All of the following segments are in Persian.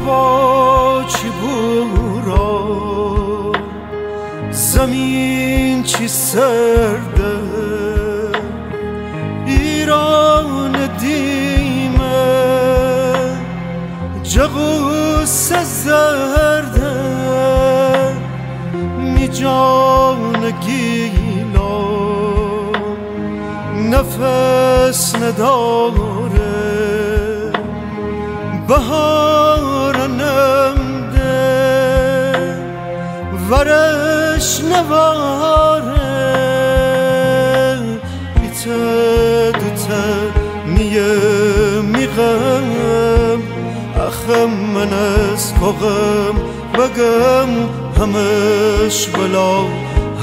هوا چی بورا زمین چی سرده ایران دیمه جغوس زرده می جان گیلا نفس نداره بهار نمده ورش نواره ایته دوته نیه میغم اخم من از کغم بگم همش بلا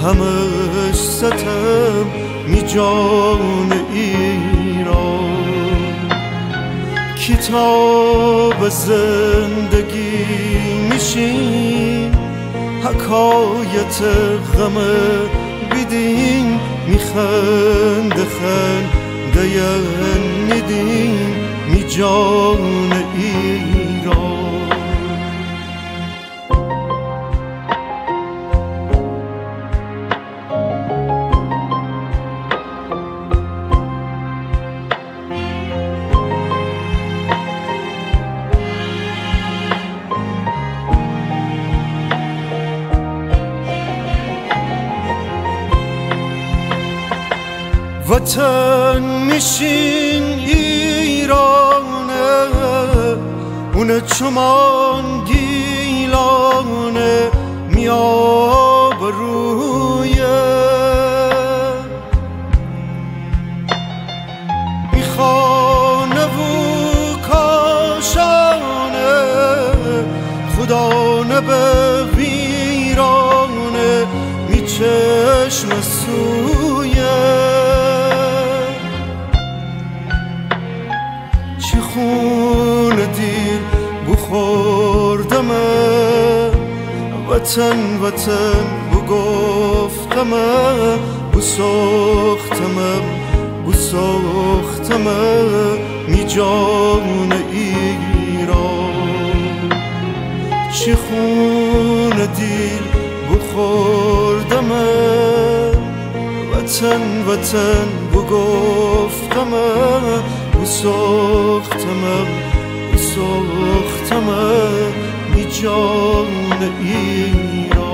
همش ستم می جان ایران کتاب زندگی میشین حکایت غم بیدین میخنده خنده ندین می جان ایران وطن میشین ایرانه اونه چمان گیلانه میاب رویه میخانه و کاشانه خدا نبه ویرانه میچشم سویه خون دیر بخوردمه وطن وطن بگفتمه بساختمه می جان ایران چی خون دیر بخوردمه وطن وطن بگفتمه بساختمه می جان ایران